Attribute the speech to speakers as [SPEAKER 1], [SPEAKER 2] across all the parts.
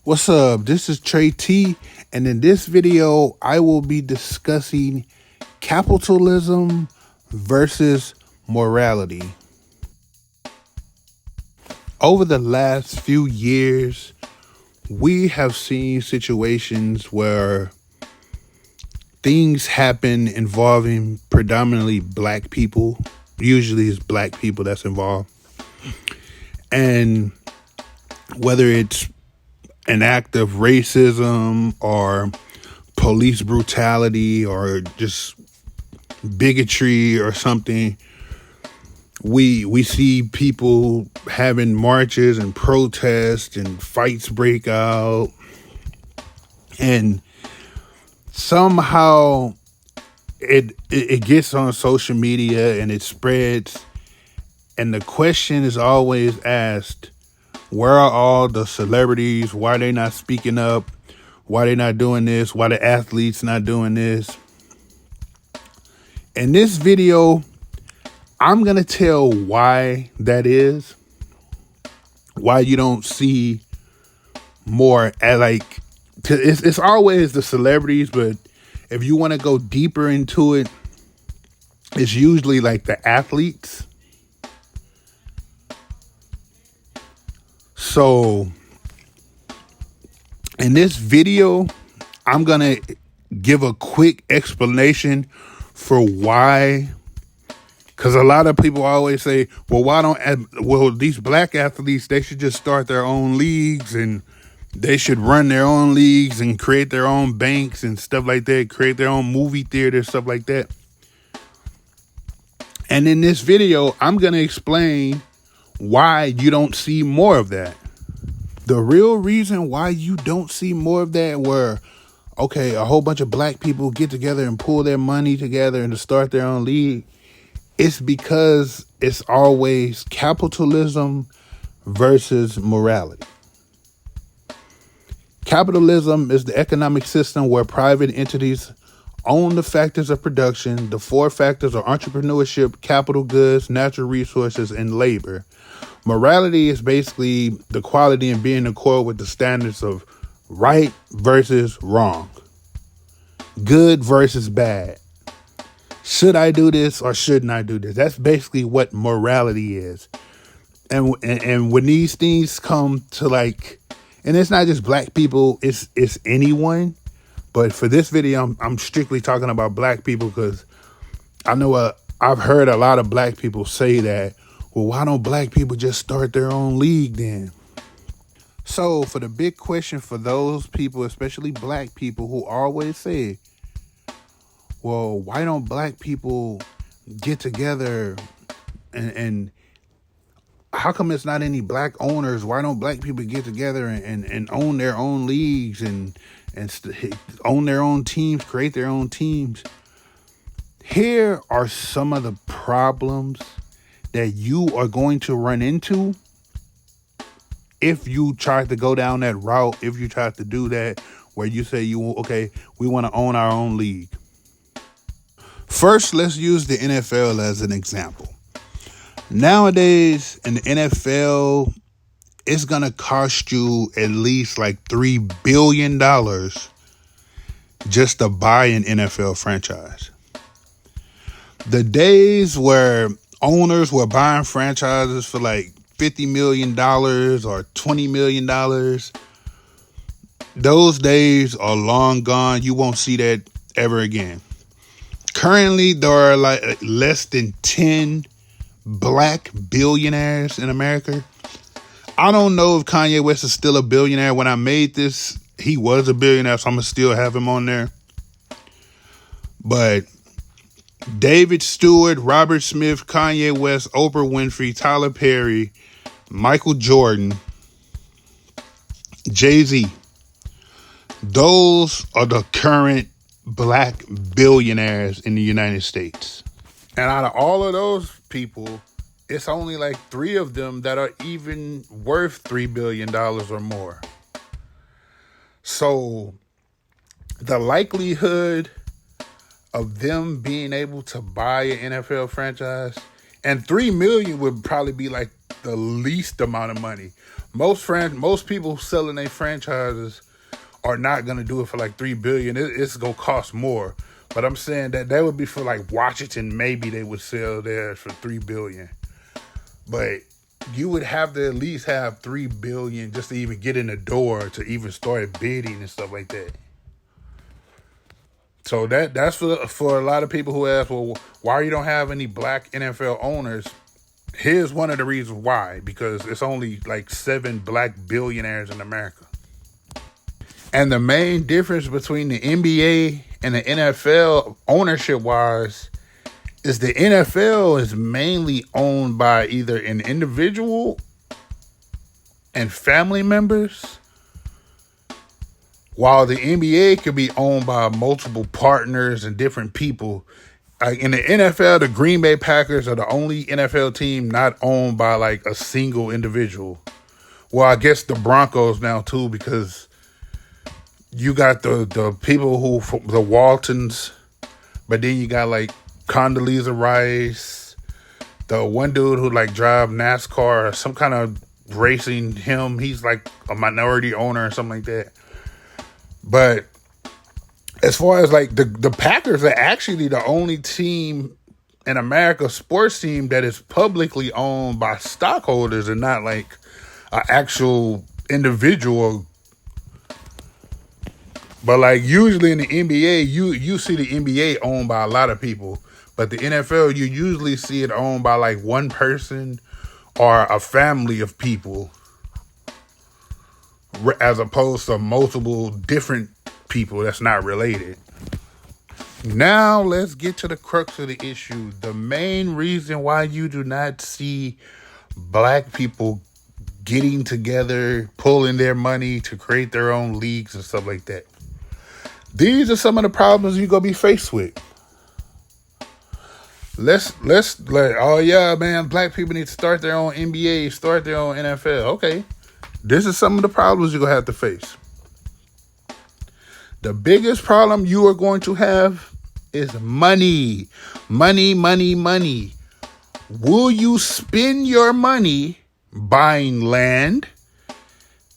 [SPEAKER 1] What's up? This is Trey T, and in this video, I will be discussing capitalism versus morality. Over the last few years, we have seen situations where things happen involving predominantly black people. Usually it's black people that's involved. And whether it's an act of racism or police brutality or just bigotry or something, we see people having marches and protests and fights break out, and somehow it gets on social media and it spreads, and the question is always asked, where are all the celebrities? Why are they not speaking up? Why they not doing this? Why the athletes not doing this? In this video, I'm going to tell why that is. Why you don't see more at it's always the celebrities, but if you want to go deeper into it, it's usually like the athletes. So in this video, I'm going to give a quick explanation for why. Because a lot of people always say, well, these black athletes, they should just start their own leagues and they should run their own leagues and create their own banks and stuff like that, create their own movie theater, stuff like that. And in this video, I'm going to explain why you don't see more of that. The real reason why you don't see more of that, where, okay, a whole bunch of black people get together and pull their money together and to start their own league, it's because it's always capitalism versus morality. Capitalism is the economic system where private entities own the factors of production. The four factors are entrepreneurship, capital goods, natural resources, and labor. Morality is basically the quality and being in accord with the standards of right versus wrong, good versus bad. Should I do this or shouldn't I do this? That's basically what morality is. And when these things come to and it's not just black people, it's anyone. But for this video, I'm strictly talking about black people, because I know I've heard a lot of black people say that, well, why don't black people just start their own league then? So for the big question for those people, especially black people, who always say, well, why don't black people get together and how come it's not any black owners? Why don't black people get together and own their own leagues and own their own teams, create their own teams? Here are some of the problems that you are going to run into if you try to go down that route, if you try to do that, where you say we want to own our own league. First, let's use the NFL as an example. Nowadays in the NFL, it's going to cost you at least $3 billion just to buy an NFL franchise. The days where owners were buying franchises for $50 million or $20 million, those days are long gone. You won't see that ever again. Currently, there are less than 10 black billionaires in America. I don't know if Kanye West is still a billionaire. When I made this, he was a billionaire, so I'm going to still have him on there. But David Stewart, Robert Smith, Kanye West, Oprah Winfrey, Tyler Perry, Michael Jordan, Jay-Z, those are the current black billionaires in the United States. And out of all of those people, it's only 3 of them that are even worth $3 billion or more. So the likelihood of them being able to buy an NFL franchise, and $3 million would probably be the least amount of money. Most people selling their franchises are not gonna do it for like $3 billion. It's gonna cost more. But I'm saying that would be for like Washington. Maybe they would sell theirs for $3 billion. But you would have to at least have $3 billion just to even get in the door to even start bidding and stuff like that. So that's for a lot of people who ask, well, why you don't have any black NFL owners? Here's one of the reasons why: because it's only like 7 black billionaires in America. And the main difference between the NBA and the NFL ownership-wise is the NFL is mainly owned by either an individual and family members, while the NBA could be owned by multiple partners and different people. Like in the NFL, the Green Bay Packers are the only NFL team not owned by like a single individual. Well, I guess the Broncos now too, because you got the people the Waltons, but then you got like Condoleezza Rice, the one dude who like drive NASCAR or some kind of racing him. He's like a minority owner or something like that. But as far as like the Packers are actually the only team in America, sports team, that is publicly owned by stockholders and not like an actual individual. But like usually in the NBA, you see the NBA owned by a lot of people. But the NFL, you usually see it owned by like one person or a family of people, as opposed to multiple different people that's not related. Now let's get to the crux of the issue. The main reason why you do not see black people getting together, pulling their money to create their own leagues and stuff like that. These are some of the problems you're going to be faced with. Let's like, oh yeah, man, black people need to start their own NBA, start their own NFL. Okay. This is some of the problems you're going to have to face. The biggest problem you are going to have is money. Money, money, money. Will you spend your money buying land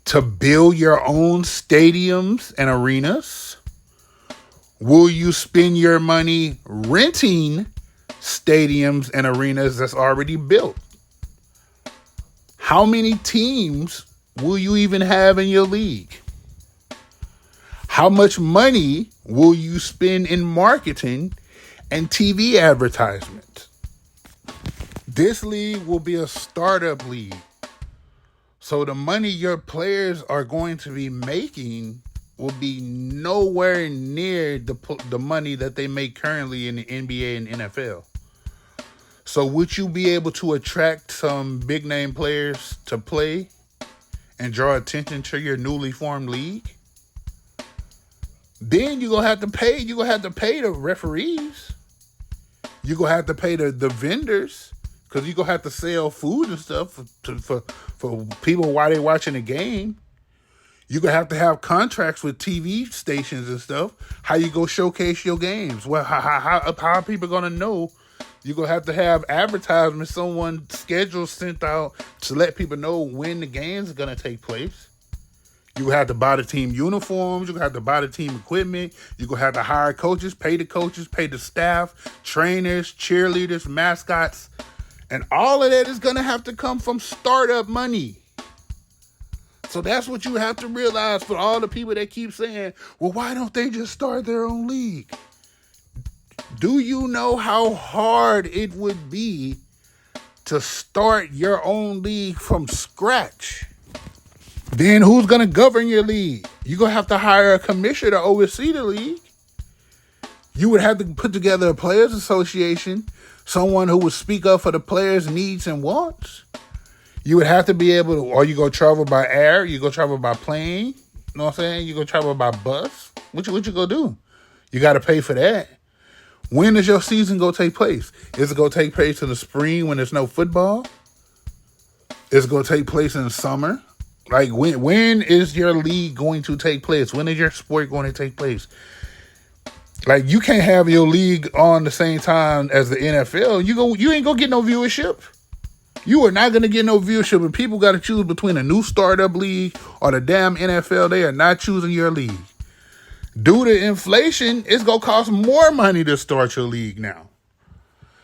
[SPEAKER 1] to build your own stadiums and arenas? Will you spend your money renting stadiums and arenas that's already built? How many teams will you even have in your league? How much money will you spend in marketing and TV advertisements? This league will be a startup league. So the money your players are going to be making will be nowhere near the money that they make currently in the NBA and NFL. So would you be able to attract some big name players to play and draw attention to your newly formed league? Then you're going to have to pay. You're going to have to pay the referees. You're going to have to pay the vendors, because you're going to have to sell food and stuff for people while they're watching the game. You're going to have contracts with TV stations and stuff. How you go showcase your games? Well, how are people going to know? You're going to have advertisements, someone schedule sent out to let people know when the games are going to take place. You have to buy the team uniforms. You're going to have to buy the team equipment. You're going to have to hire coaches, pay the staff, trainers, cheerleaders, mascots. And all of that is going to have to come from startup money. So that's what you have to realize for all the people that keep saying, well, why don't they just start their own league? Do you know how hard it would be to start your own league from scratch? Then who's going to govern your league? You're going to have to hire a commissioner to oversee the league. You would have to put together a players association, someone who would speak up for the players' needs and wants. You would have to be able to, or you go travel by air, you go travel by plane, you know what I'm saying? You go travel by bus. What you go do? You got to pay for that. When is your season going to take place? Is it going to take place in the spring when there's no football? Is it going to take place in the summer? Like, when is your league going to take place? When is your sport going to take place? Like, you can't have your league on the same time as the NFL. You ain't going to get no viewership. You are not going to get no viewership. If people got to choose between a new startup league or the damn NFL, they are not choosing your league. Due to inflation, it's going to cost more money to start your league now.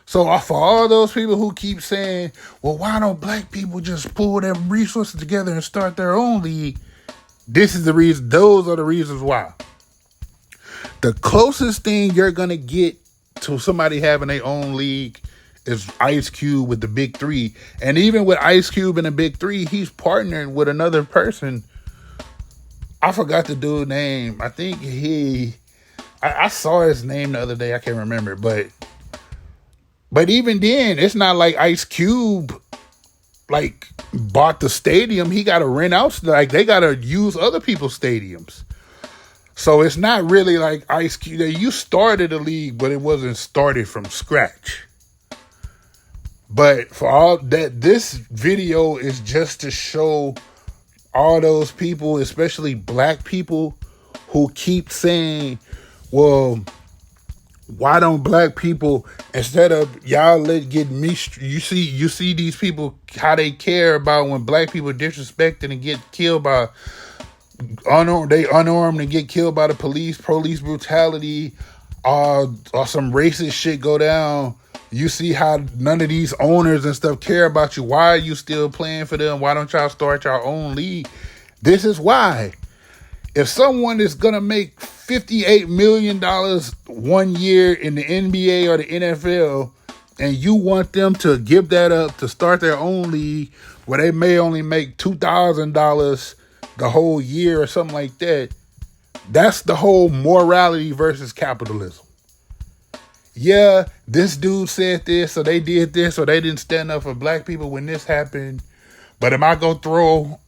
[SPEAKER 1] So for all those people who keep saying, well, why don't black people just pull their resources together and start their own league? This is the reason. Those are the reasons why. The closest thing you're going to get to somebody having their own league is Ice Cube with the Big Three. And even with Ice Cube and the Big Three, he's partnered with another person. I forgot the dude's name. I think I saw his name the other day. I can't remember. But even then, it's not like Ice Cube like bought the stadium. He got to rent out. Like they got to use other people's stadiums. So it's not really like Ice Cube. You started a league, but it wasn't started from scratch. But for all that, this video is just to show all those people, especially black people, who keep saying, well, why don't black people, instead of y'all get me, you see these people, how they care about when black people disrespected and get killed by unarmed and get killed by the police brutality, or some racist shit go down. You see how none of these owners and stuff care about you. Why are you still playing for them? Why don't y'all start your own league? This is why. If someone is going to make $58 million 1 year in the NBA or the NFL, and you want them to give that up to start their own league where they may only make $2,000 the whole year or something like that, that's the whole morality versus capitalism. Yeah, this dude said this, or they did this, or they didn't stand up for black people when this happened. But am I going to throw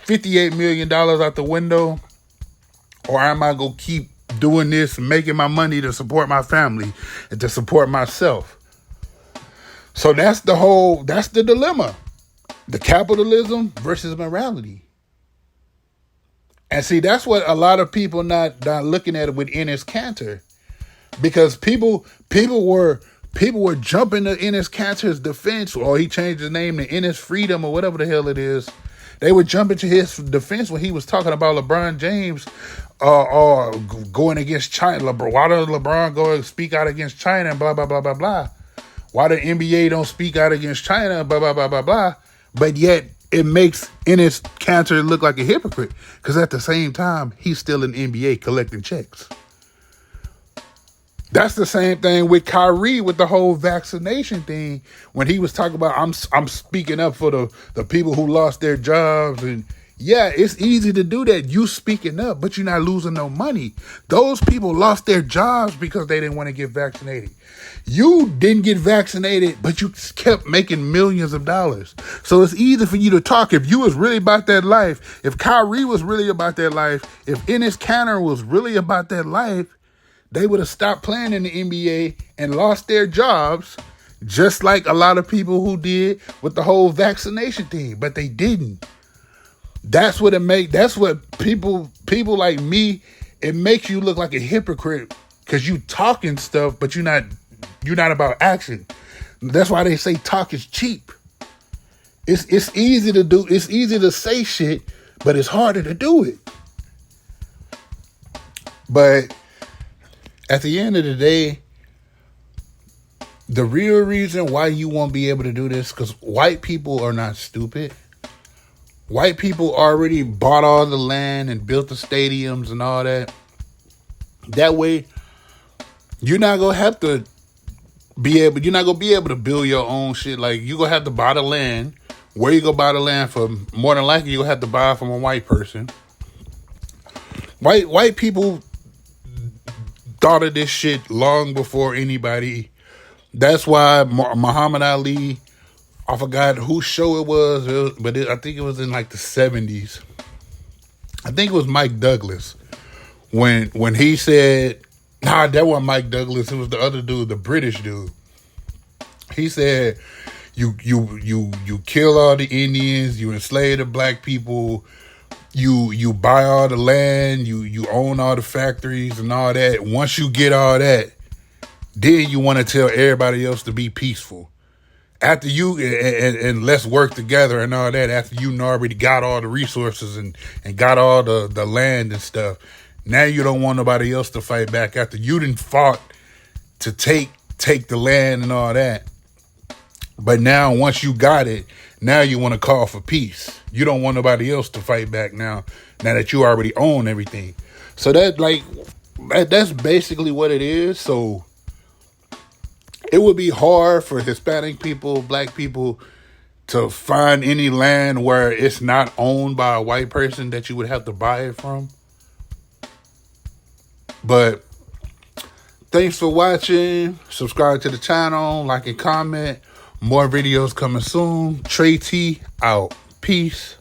[SPEAKER 1] $58 million out the window? Or am I going to keep doing this and making my money to support my family and to support myself? So that's the dilemma. The capitalism versus morality. And see, that's what a lot of people not looking at it with Enes Kanter. Because people were jumping to Enes Kanter's defense, or he changed his name to Enes Freedom or whatever the hell it is. They were jumping to his defense when he was talking about LeBron James going against China. Why does LeBron go and speak out against China and blah, blah, blah, blah, blah? Why the NBA don't speak out against China, blah, blah, blah, blah, blah? But yet it makes Enes Kanter look like a hypocrite, because at the same time, he's still in the NBA collecting checks. That's the same thing with Kyrie with the whole vaccination thing. When he was talking about, I'm speaking up for the people who lost their jobs. And yeah, it's easy to do that. You speaking up, but you're not losing no money. Those people lost their jobs because they didn't want to get vaccinated. You didn't get vaccinated, but you kept making millions of dollars. So it's easy for you to talk. If you was really about that life, if Kyrie was really about that life, if Enes Kanter was really about that life, they would have stopped playing in the NBA and lost their jobs, just like a lot of people who did with the whole vaccination thing, but they didn't. That's what people like me, it makes you look like a hypocrite because you talking stuff, but you're not about action. That's why they say talk is cheap. It's easy to do, it's easy to say shit, but it's harder to do it. But at the end of the day, the real reason why you won't be able to do this, because white people are not stupid. White people already bought all the land and built the stadiums and all that. That way, you're not going to be able to build your own shit. Like, you're going to have to buy the land. Where you go buy the land from? More than likely, you'll have to buy it from a white person. White people thought of this shit long before anybody. That's why Muhammad Ali, I forgot whose show it was, but I think it was in like the 70s. I think it was Mike Douglas when he said, nah, that wasn't Mike Douglas. It was the other dude, the British dude. He said, you kill all the Indians, you enslave the black people, you buy all the land, you own all the factories and all that. Once you get all that, then you want to tell everybody else to be peaceful. after you and let's work together and all that, after you already got all the resources and got all the land and stuff, now you don't want nobody else to fight back after you done fought to take the land and all that. But now once you got it, now you want to call for peace. You don't want nobody else to fight back now that you already own everything. So that's basically what it is. So it would be hard for Hispanic people, black people, to find any land where it's not owned by a white person that you would have to buy it from. But thanks for watching. Subscribe to the channel, like and comment. More videos coming soon. Trey T out. Peace.